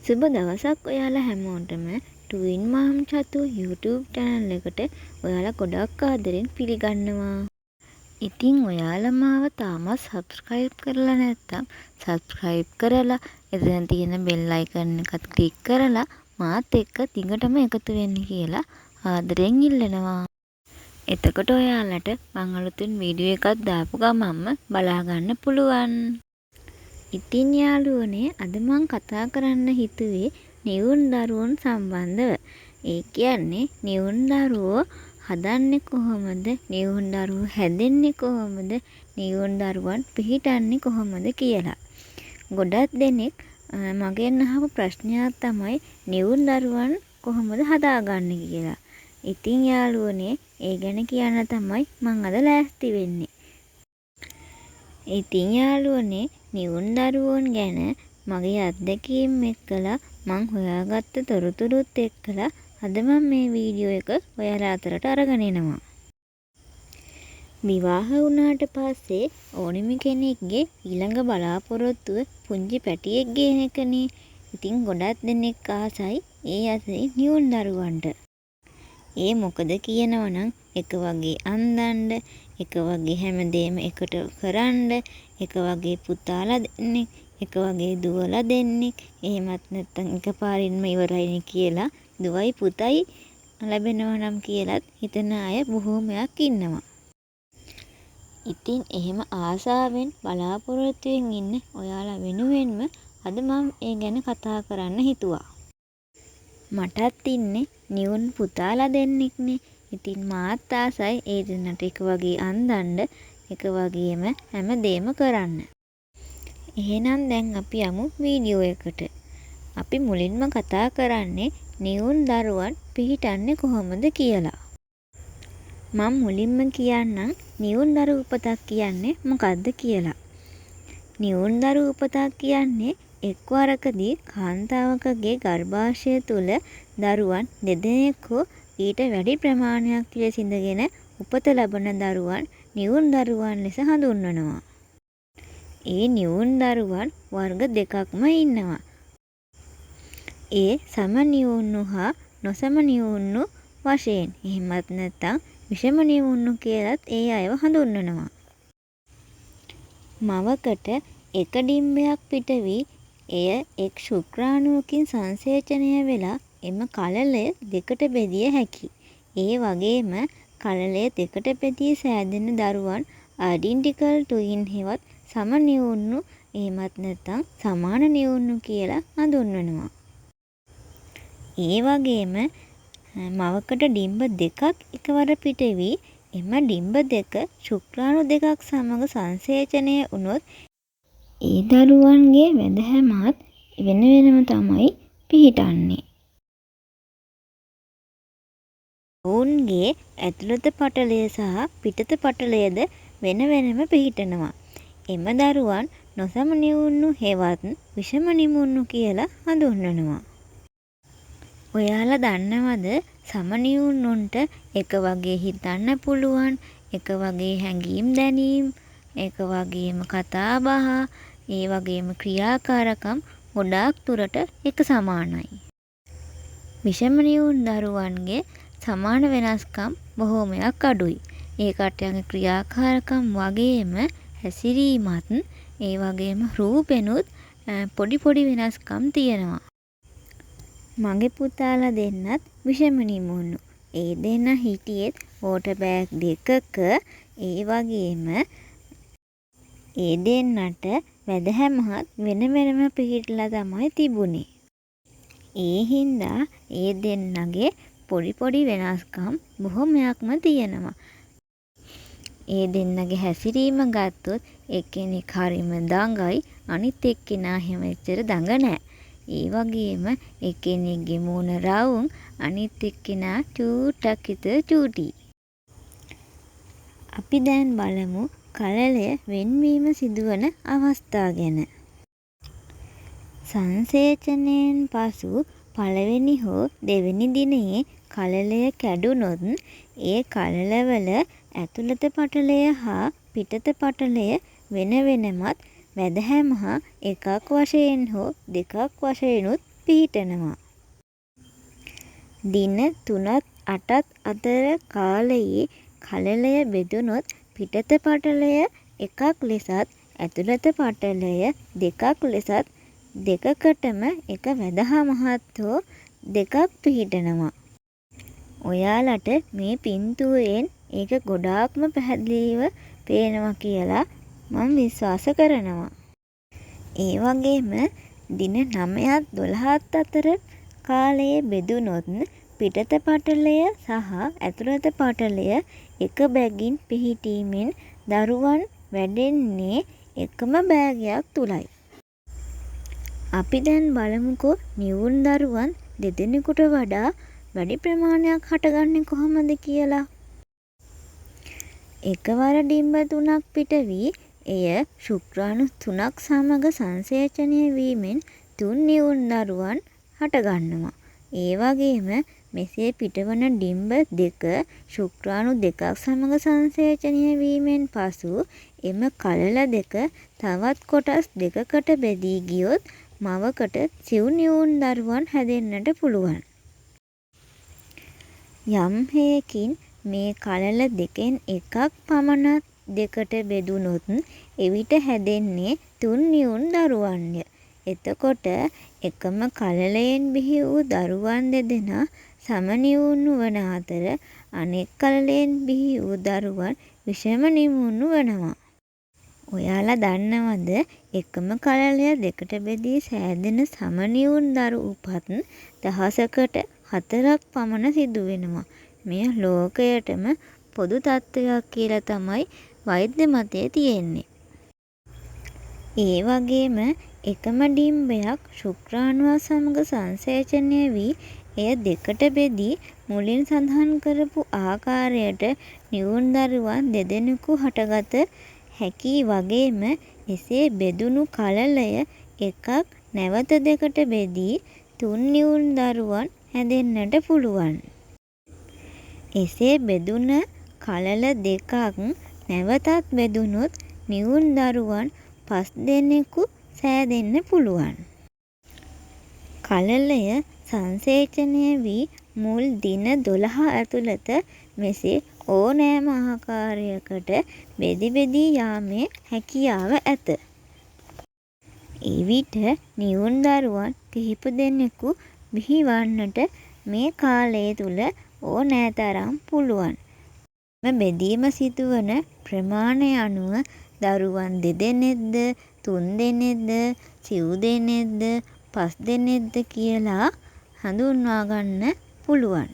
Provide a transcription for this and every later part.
සුබ දවසක් ඔයාලා හැමෝටම ටුයින් මහම් චතු YouTube channel එකට ඔයාලා ගොඩක් ආදරෙන් පිළිගන්නවා. ඉතින් ඔයාලා මාව තාමත් subscribe කරලා නැත්නම් subscribe කරලා එතන තියෙන bell icon එකත් click කරලා මාත් එක්ක දිගටම එකතු වෙන්න කියලා ආදරෙන් ඉල්ලනවා. එතකොට ඔයාලට මම අලුතින් වීඩියෝ එකක් දාපු ගමන්ම බලා ගන්න පුළුවන්. ඉතින් යාළුවනේ අද මම කතා කරන්න හිතුවේ නිවුන් දරුවොන් සම්බන්ධව. ඒ කියන්නේ නිවුන් දරුවෝ හදන්නේ කොහොමද? නිවුන් දරුවෝ හැදෙන්නේ කොහොමද? නිවුන් දරුවන් පිහිටන්නේ කොහොමද කියලා. ගොඩක් දෙනෙක් මගෙන් අහපු ප්‍රශ්නයක් තමයි නිවුන් දරුවන් කොහොමද හදාගන්නේ කියලා. ඉතින් යාළුවනේ ඒ ගැන කියන්න තමයි මම අද ලෑස්ති වෙන්නේ. ඉතින් යාළුවනේ නිවුන් දරුවෝන් ගැන මගේ අත්දැකීම් එක්කලා මං හොයාගත්ත තොරතුරුත් එක්කලා අද මම මේ වීඩියෝ එක ඔයාලා අතරට අරගෙන එනවා. විවාහ වුණාට පස්සේ ඕනෙම කෙනෙක්ගේ ඊළඟ බලාපොරොත්තුව පුංචි පැටියෙක් ගේන එකනේ. ඉතින් ගොඩක් දෙනෙක් ආසයි ඒ ඇසේ නිවුන් දරුවන්ට. ඒ මොකද කියනවනම් එක වගේ අන්දන්න, එක වගේ හැමදේම එකට කරන්න, එක වගේ පුතාලා දෙන්නෙක්, එක වගේ දුවලා දෙන්නෙක්, එහෙමත් නැත්නම් එකපාරින්ම ඉවරයිනේ කියලා දුවයි පුතයි ලැබෙනවා නම් කියලාත් හිතන අය බොහෝමයක් ඉන්නවා. ඉතින් එහෙම ආසාවෙන් බලාපොරොත්තුවෙන් ඉන්න ඔයාලා වෙනුවෙන්ම අද මම ඒ ගැන කතා කරන්න හිතුවා. මටත් ඉන්නේ නිවුන් පුතාලා දෙන්නෙක්නේ. ඉතින් මාත් ආසයි ඒ දෙන්නට එක වගේ අන්දන්න, එක වගේම හැමදේම කරන්න. එහෙනම් දැන් අපි යමු වීඩියෝ එකට. අපි මුලින්ම කතා කරන්නේ නිවුන් දරුවන් පිහිටන්නේ කොහොමද කියලා. මම මුලින්ම කියන්නම් නිවුන් දරු උපතක් කියන්නේ මොකක්ද කියලා. නිවුන් දරු උපතක් කියන්නේ එක්වරකදී කාන්තාවකගේ ගර්භාෂය තුල දරුවන් දෙදෙනෙක් හෝ ඊට වැඩි ප්‍රමාණයක් පිළිසිඳගෙන උපත ලබන දරුවන් නිවුන් දරුවන් ලෙස හඳුන්වනවා. ඒ නිවුන් දරුවන් වර්ග දෙකක්ම ඉන්නවා. ඒ සම නිවුණු හා නොසම නිවුණු වශයෙන්. එහෙමත් නැත්නම් විෂම නිවුණු කියලත් ඒ අයව හඳුන්වනවා. මවකට එක ඩිම්බයක් පිට වී එය එක් ශුක්‍රාණුවකින් සංසේචනය වෙලා එම කලලය දෙකට බෙදිය හැකි. ඒ වගේම කලලය දෙකට බෙදී සෑදෙන දරුවන් අයිඩෙන්ටිකල් ටුයින් හෙවත් සම නිවුණු එහෙමත් නැත්නම් සමාන නිවුණු කියලා හඳුන්වනවා. ඒ වගේම මවකට ඩිම්බ දෙකක් එකවර පිට වී එම ඩිම්බ දෙක ශුක්‍රාණු දෙකක් සමග සංසේචනය වුණොත් ඒ දරුවන්ගේ වැදහැමත් වෙන වෙනම තමයි පිහිටන්නේ. ඔවුන්ගේ ඇතුළත පටලය සහ පිටත පටලයද වෙන වෙනම පිහිටනවා. එම දරුවන් නොසම නිවුණු හෙවත් විෂම නිවුණු කියලා හඳුන්වනවා. ඔයාලා දන්නවද සම නිවුණුන්ට එක වගේ හිතන්න පුළුවන්, එක වගේ හැඟීම් දැනීම්, එක වගේම කතා බහ, ඒ වගේම ක්‍රියාකාරකම් ගොඩාක් දුරට එක සමානයි. විෂම නිවුන් දරුවන්ගේ සමාන වෙනස්කම් බොහෝමයක් අඩුයි. ඒ කට්ටියගේ ක්‍රියාකාරකම් වගේම හැසිරීමත් ඒ වගේම රූපෙනුත් පොඩි පොඩි වෙනස්කම් තියෙනවා. මගේ පුතාලා දෙන්නත් විෂම නිවුණු. ඒ දෙන්න හිටියෙත් වෝටර් බෑග් දෙකක. ඒ වගේම ඒ දෙන්නට වැදහැමත් වෙන වෙනම පිහිටලා තමයි තිබුණේ. ඒ හින්දා ඒ දෙන්නගේ පොඩි පොඩි වෙනස්කම් බොහොමයක්ම තියෙනවා. ඒ දෙන්නගේ හැසිරීම ගත්තොත් එක්කෙනෙක් හරිම දඟයි, අනිත් එක්කෙනා හැම එච්චර දඟ නැහැ. ඒ වගේම එක්කෙනෙක්ගේ මූණ රවුම්, අනිත් එක්කෙනා චූට්ටක් විතර චූටි. අපි දැන් බලමු කලලය වෙන්වීම සිදුවන අවස්ථා ගැන. සංසේචනයෙන් පසු පළවෙනි හෝ දෙවෙනි දිනයේ කලලය කැඩුනොත් ඒ කලලවල ඇතුළත පටලය හා පිටත පටලය වෙන වෙනමත් වැදහැම හා එකක් වශයෙන් හෝ දෙකක් වශයෙන්ුත් පිහිටනවා. දින 3-8 අතර කාලයේ කළලය බෙදුනොත් පිටත පටලය එකක් ලෙසත් ඇතුළත පටලය දෙකක් ලෙසත් දෙකකටම එක වැදහමහත් හෝ දෙකක් පිහිටනවා. ඔයාලට මේ පින්තූරයෙන් ඒක ගොඩාක්ම පැහැදිලිව පේනවා කියලා මම විශ්වාස කරනවා. ඒ වගේම දින 9-12 අතර කාලයේ බෙදුනොත් පිටත පටලය සහ ඇතුළත පටලය එක බැගින් පිහිටීමෙන් දරුවන් වැඩෙන්නේ එකම බෑගයක් තුලයි. අපි දැන් බලමුකෝ නිවුන් දරුවන් දෙදෙනෙකුට වඩා වැඩි ප්‍රමාණයක් හටගන්නේ කොහොමද කියලා. එකවර ඩිම්බ 3ක් පිට වී එය ශුක්‍රාණු 3ක් සමග සංසේචනය වීමෙන් 3 නිවුන් දරුවන් හටගන්නවා. ඒ වගේම මෙසේ පිටවන ඩිම්බ 2 ශුක්‍රාණු 2ක් සමග සංසේචනය වීමෙන් පසු එම කළල දෙක තවත් කොටස් දෙකකට බෙදී ගියොත් මවකට සිව් නිවුන් දරුවන් හැදෙන්නට පුළුවන්. යම් හේකින් මේ කළල දෙකෙන් එකක් පමණ දෙකට බෙදුනොත් එවිට හැදෙන්නේ 3 නිවුන් දරුවන්ය. එතකොට එකම කළලයෙන් බිහි වූ දරුවන් දෙදෙනා සම නිවුන් වන අතර අනෙක් කළලයෙන් බිහි වූ දරුවන් විෂම නිවුන් වනවා. ඔයාලා දන්නවද එකම කළලය දෙකට බෙදී සෑදෙන සම නිවුන් දරු උපත් දහසකට 4ක් පමණ සිදු වෙනවා. මෙය ලෝකයටම පොදු තත්ත්වයක් කියලා තමයි වෛද්‍ය මතය තියෙන්නේ. ඒ වගේම එකම ඩිම්බයක් ශුක්‍රාණුවක් සමග සංසේචනය වී එය දෙකට බෙදී මුලින් සඳහන් කරපු ආකාරයට නිවුන් දරුවන් දෙදෙනෙකු හටගත හැකි වගේම එසේ බෙදුණු කළලය එකක් නැවත දෙකට බෙදී 3 නිවුන් දරුවන් හැදෙන්නට පුළුවන්. එසේ බෙදුන කළල දෙකක් නැවතත් බෙදුනොත් නිවුන් දරුවන් 5 දෙනෙකු සෑදෙන්න පුළුවන්. කළලය සංසේචනය වී මුල් දින 12 ඇතුළත මෙසේ ඕනෑම ආකාරයකට බෙදී බෙදී යාමේ හැකියාව ඇත. එවිට නිවුන් දරුවන් කිහිප දෙනෙකු බිහිවන්නට මේ කාලය තුල ඕනෑ තරම් පුළුවන්. බෙදීම සිදුවන ප්‍රමාණය අනුව දරුවන් 2 දෙනෙක්ද 3 දෙනෙක්ද සිව් දෙනෙක්ද 5 දෙනෙක්ද කියලා හඳුන්වා ගන්න පුළුවන්.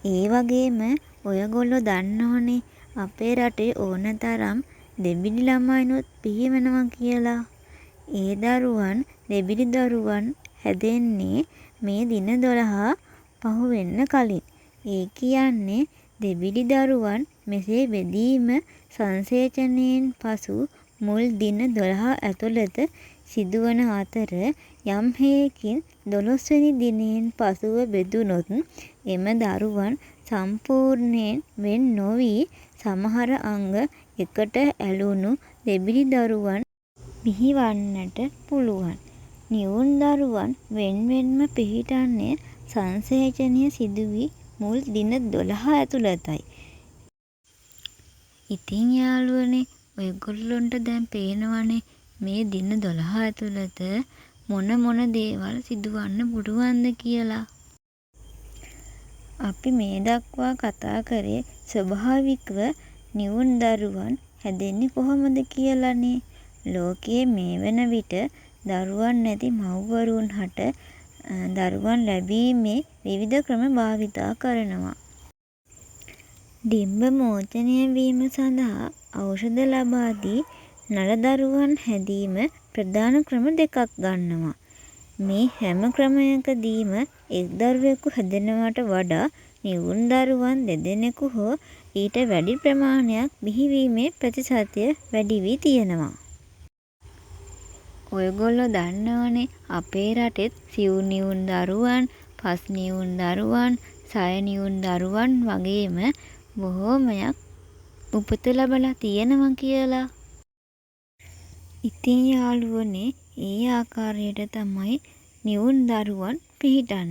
ඒ වගේම ඔයගොල්ලෝ දන්නවනේ අපේ රටේ ඕනතරම් දෙබිඩි ළමයිනුත් පිහිවෙනවා කියලා. ඒ දරුවන් දෙබිඩි දරුවන් හැදෙන්නේ මේ දින 12 පහු වෙන්න කලින්. ඒ කියන්නේ දෙබිඩි දරුවන් මෙසේ බෙදීම සංසේචනයෙන් පසු මුල් දින 12 ඇතුළත සිදුවන අතර යම් හේකින් 12 වෙනි දිනයෙන් පසුව බෙදුනොත් එම දරුවන් සම්පූර්ණයෙන් වෙන් නොවි සමහර අංග එකට ඇලුණු දෙබිඩි දරුවන් බිහිවන්නට පුළුවන්. නිවුන් දරුවන් වෙන්වෙන්ම පිහිටන්නේ සංසේචනය සිදුවී මුල් දින 12 ඇතුළතයි. ඉතින් යාළුවනේ ඔයගොල්ලොන්ට දැන් පේනවනේ මේ දින 12 ඇතුළත මොන දේවල් සිදුවන්න පුළුවන්ද කියලා. අපි මේ දක්වා කතා කරේ ස්වභාවිකව නිවුන් දරුවන් හැදෙන්නේ කොහොමද කියලානේ. ලෝකයේ මේ වෙන විට දරුවන් නැති මව්වරුන් හට දරුවන් ලැබීමේ විවිධ ක්‍රම භාවිතා කරනවා. ඩිම්බ මෝචනය වීම සඳහා ඖෂධ ලබා දී නර දරුවන් හැදීම ප්‍රධාන ක්‍රම දෙකක් ගන්නවා. මේ හැම ක්‍රමයකදීම එක් දරුවෙකු හැදෙනවට වඩා නිවුන් දරුවන් දෙදෙනෙකු හෝ ඊට වැඩි ප්‍රමාණයක් බිහිවීමේ ප්‍රතිශතය වැඩි වී තියෙනවා. ඔයගොල්ලෝ දන්නවනේ අපේ රටෙත් සිව් නිවුන් දරුවන්, පස් නිවුන් දරුවන්, සය නිවුන් දරුවන් වගේම බොහෝමයක් උපත ලැබලා තියෙනවා කියලා. ඉතින් යාළුවනේ ඒ ආකාරයට තමයි නිවුන් දරුවන් පිහිටන්න.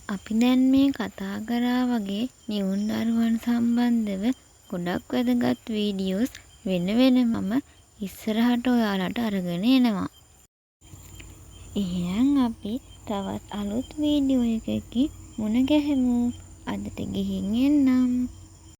අපි දැන් මේ කතා කරා වගේ නිවුන් දරුවන් සම්බන්ධව ගොඩක් වැදගත් වීඩියෝස් වෙන වෙනමම ඉස්සරහට ඔයාලට අරගෙන එනවා. එහෙනම් අපි තවත් අලුත් වීඩියෝ එකකින් මුණ ගැහෙමු. අදට ගිහින් එන්නම්.